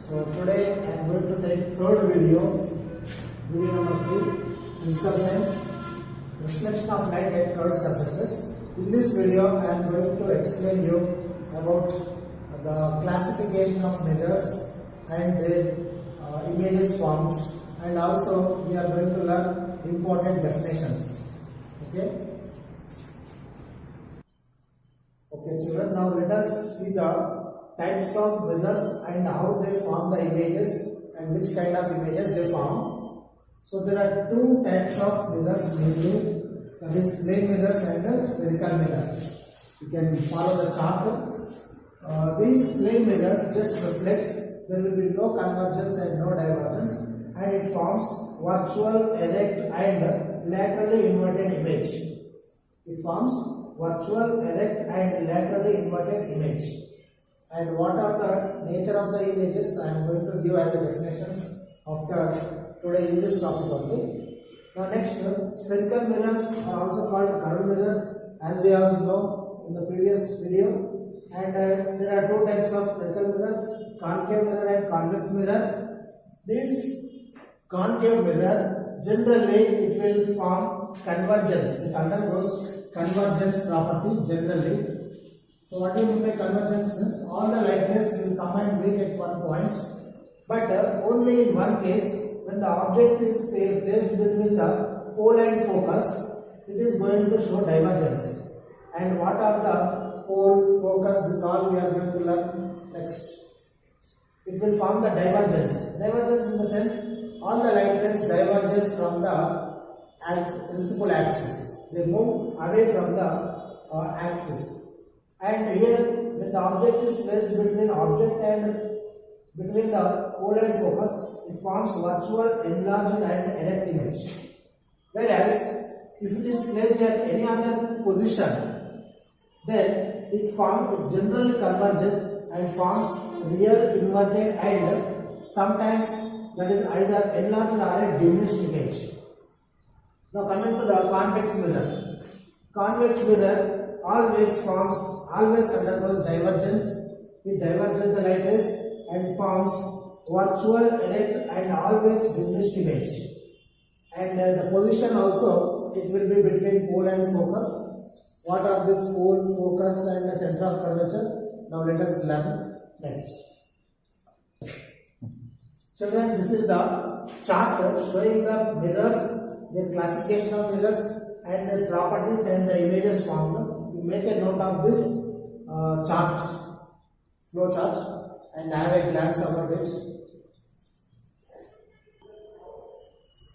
So today I am going to take third video number 3, physical science, reflection of light at curved surfaces. In this video I am going to explain you about the classification of mirrors and their images forms, and also we are going to learn important definitions. Okay children, now let us see the types of mirrors and how they form the images and which kind of images they form. So there are two types of mirrors mainly, that is plane mirrors and spherical mirrors. You can follow the chart. These plane mirrors just reflects, there will be no convergence and no divergence, and it forms virtual, erect and laterally inverted image. It forms virtual, erect and laterally inverted image. And what are the nature of the images I am going to give as a definitions after today in this topic only. Now next, spherical mirrors are also called curved mirrors, as we also know in the previous video. And there are two types of spherical mirrors, concave mirror and convex mirror. This concave mirror, generally it will form convergence. It undergoes convergence property generally. So what do you mean by convergence means? All the light rays will come and meet at one point, but only in one case, when the object is placed between the pole and focus, it is going to show divergence. And what are the pole, focus? This all we are going to learn next. It will form the divergence. Divergence in the sense, all the light rays diverges from the principal axis. They move away from the axis. And here, when the object is placed between object and between the pole and focus, it forms virtual, enlarged and erect image. Whereas, if it is placed at any other position, then it generally converges and forms real, inverted and sometimes that is either enlarged or a diminished image. Now coming to the convex mirror. Convex mirror always undergoes divergence. It diverges the light rays and forms virtual, erect and always diminished image. And the position also, it will be between pole and focus. What are this pole, focus and the center of curvature? Now let us learn next. Children, this is the chart showing the mirrors, their classification of mirrors and their properties and the images formed. Make a note of this chart, flow chart, and have a glance about it.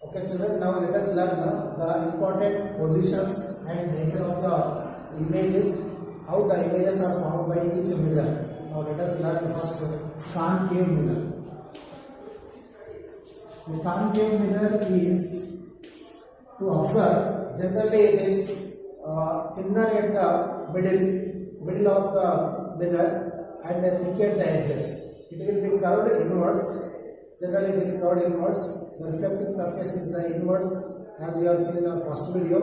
Okay children, now let us learn the important positions and nature of the images, how the images are formed by each mirror. Now let us learn first concave mirror. The concave mirror is, to observe, generally it is thinner at the middle of the mirror and thicker at the edges. It will be curved inwards. Generally it is curved inwards. The reflecting surface is the inwards, as we have seen in our first video.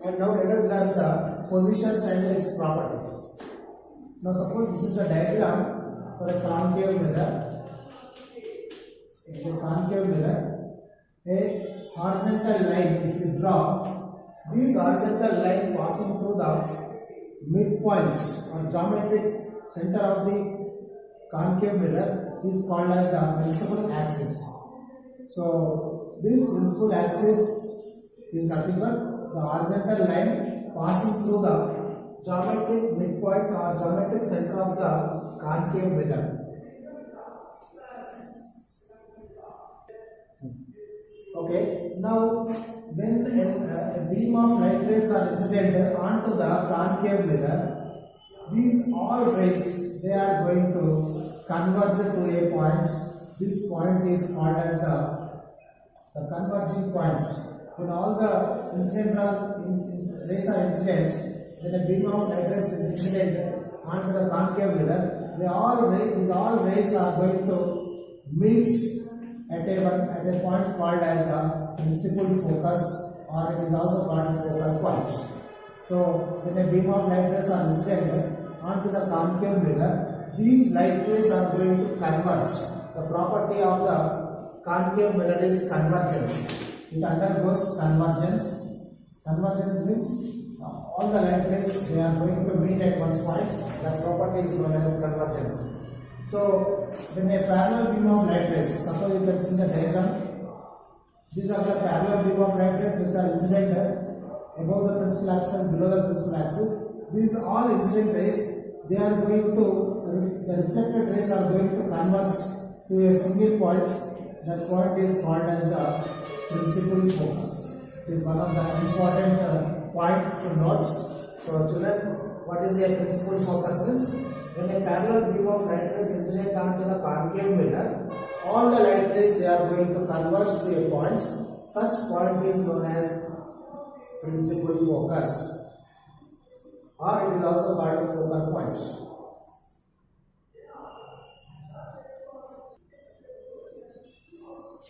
And now let us learn the positions and its properties. Now suppose this is the diagram for a concave mirror. It's a concave mirror. A horizontal line, if you draw, this horizontal line passing through the midpoints or geometric center of the concave mirror is called as the principal axis. So this principal axis is nothing but the horizontal line passing through the geometric midpoint or geometric center of the concave mirror. Okay, now when a beam of light rays are incident onto the concave mirror, these all rays, they are going to converge to a point. This point is called as the converging points. When all the rays are incident, when a beam of light rays is incident onto the concave mirror, these all rays are going to meet at a point called as the principal focus, or it is also called focal point. So when a beam of light rays are incident onto the concave mirror, these light rays are going to converge The property of the concave mirror is convergence. It undergoes convergence. Convergence means all the light rays, they are going to meet at one point. That property is known as convergence. So when a parallel beam of light rays, suppose you can see the diagram. These are the parallel beam of light rays which are incident above the principal axis and below the principal axis. These are all incident rays. They are going to, the reflected rays are going to converge to a single point. That point is called as the principal focus. It is one of the important point to note. So children, what is a principal focus means? When a parallel beam of light rays incident onto the concave mirror, all the light rays, they are going to converge to a point. Such point is known as principal focus, or it is also called a focal point.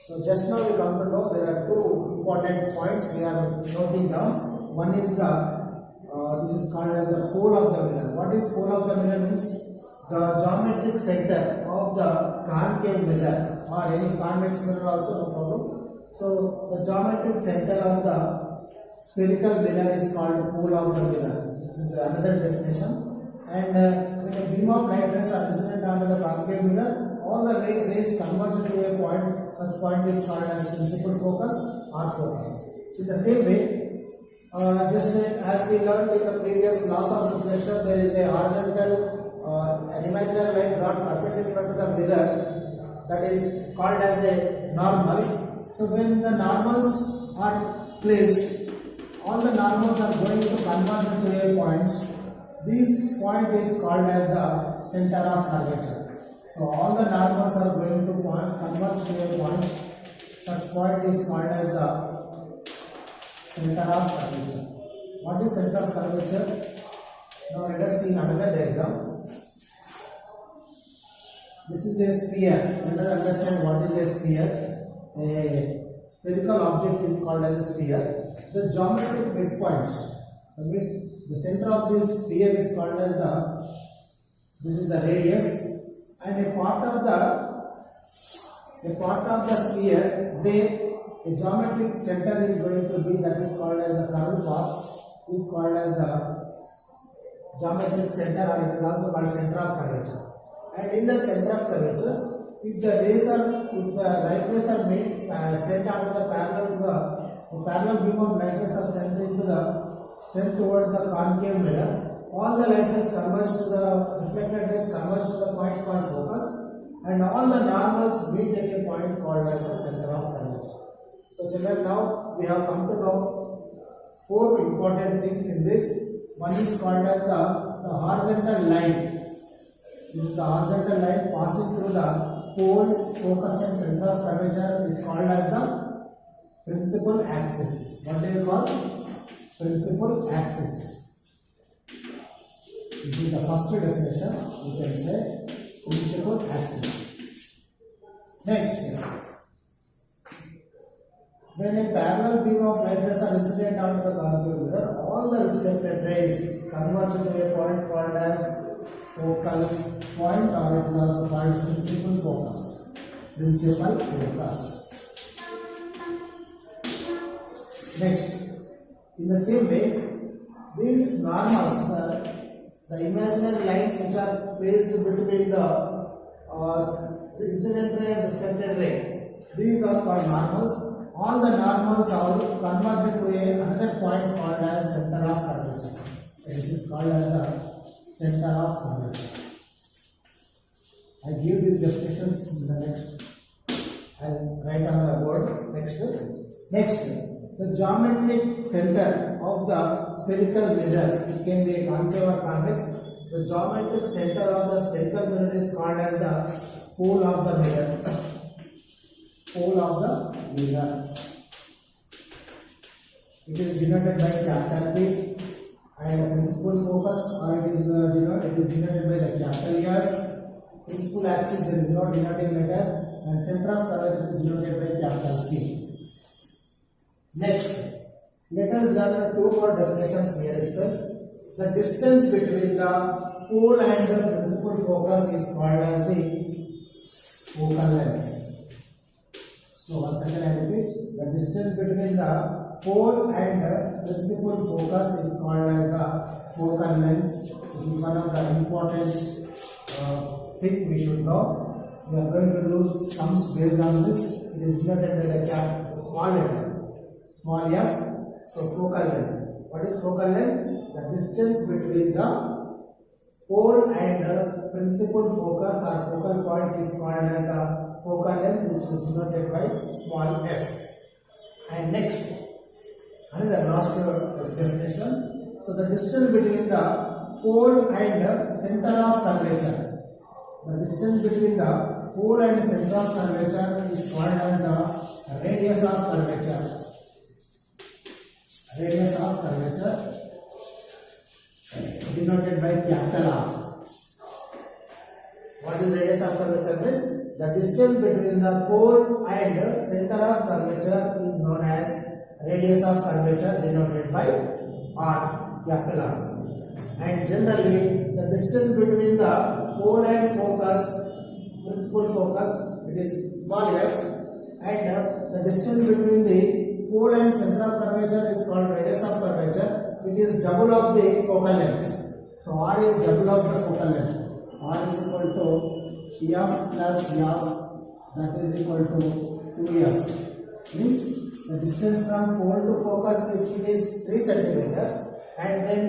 So just now we come to know there are two important points we are noting down. One is the this is called as the pole of the mirror. What is pole of the mirror means? The geometric center of the concave mirror, or any convex mirror also, no problem. So the geometric center of the spherical mirror is called pole of the mirror. This is another definition. And when a beam of light rays are incident onto the concave mirror, all the rays converge to a point. Such point is called as principal focus or focus. So in the same way, just as we learned in the previous laws of reflection, there is a horizontal an imaginary light brought perpendicular to the mirror, that is called as a normal. So when the normals are placed, all the normals are going to converge to a point. This point is called as the center of curvature. So all the normals are going to converge to a point. Such point is called as the center of curvature. What is center of curvature? Now let us see another diagram. This is a sphere. Let us understand what is a sphere. A spherical object is called as a sphere. The geometric midpoints, the center of this sphere is called as this is the radius, and a part of the sphere where a geometric center is going to be, that is called as the curved path, is called as the geometric center, or it is also called center of curvature. And in that center of curvature, if the light rays are made sent onto the parallel beam of light rays are sent towards the concave mirror, all the light rays converge to the reflected rays converge to the point called focus, and all the normals meet at a point called as the center of curvature. So children, now we have come to know four important things in this. One is called as the horizontal line. This is the horizontal line passing through the pole, focus and center of curvature is called as the principal axis. What do you call? Principal axis. This is the first definition. You can say principal axis. Next, when a parallel beam of light rays are incident onto the concave mirror, all the reflected rays converge to a point called as focal point, or it is also called principal focus. Principal focus. Next, in the same way, these normals, the imaginary lines which are placed between the incident ray and reflected ray, these are called normals. All the normals are converged to another point called as center of curvature. This is called as the center of curvature. I give these definitions in the next. I will write on the board. Next, the geometric center of the spherical mirror, it can be a concave or convex. The geometric center of the spherical mirror is called as the pole of the mirror. Pole of the mirror. It is denoted by capital P, and principal focus, or it is denoted by the capital F. Principal axis, there is no denoting letter, and center of curvature is denoted by capital C. Next, let us learn two more definitions here itself. The distance between the pole and the principal focus is called as the focal length. So once again I repeat, the distance between the pole and principal focus is called as the focal length. So this is one of the important thing we should know. We are going to do sums based on this. It is denoted by the small letter, small f. So focal length. What is focal length? The distance between the pole and the principal focus or focal point is called as the focal length, which is denoted by small f. And next, another last definition. So the distance between the pole and the center of curvature. The distance between the pole and center of curvature is called as the radius of curvature. Radius of curvature denoted by capital R. What is radius of curvature means? The distance between the pole and the center of curvature is known as radius of curvature denoted by R, capital R. And generally, the distance between the pole and focus, principal focus, it is small f, and the distance between the pole and center of curvature is called radius of curvature. It is double of the focal length. So R is double of the focal length. R is equal to F plus F, that is equal to 2F. Means the distance from pole to focus, if it is 3 centimeters, and then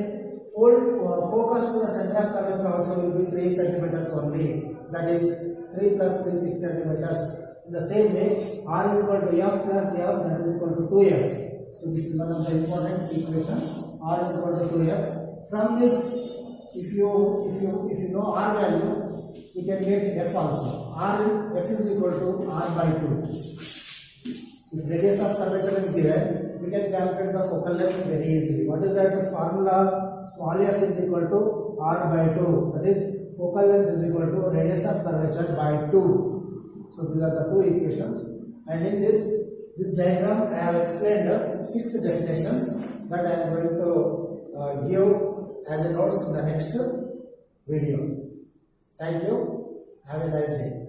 focus to the center of curvature also will be 3 centimeters only. That is 3 plus 3, 6 centimeters. In the same way, R is equal to F plus F, that is equal to 2F. So this is one of the important equations. R is equal to 2F. From this, if you know R value, we can get F also. F is equal to R by 2. If radius of curvature is given, we can calculate the focal length very easily. What is that? The formula small f is equal to R by 2. That is, focal length is equal to radius of curvature by 2. So these are the two equations. And in this diagram, I have explained 6 definitions that I am going to give as a notes in the next video. Thank you. Have a nice day.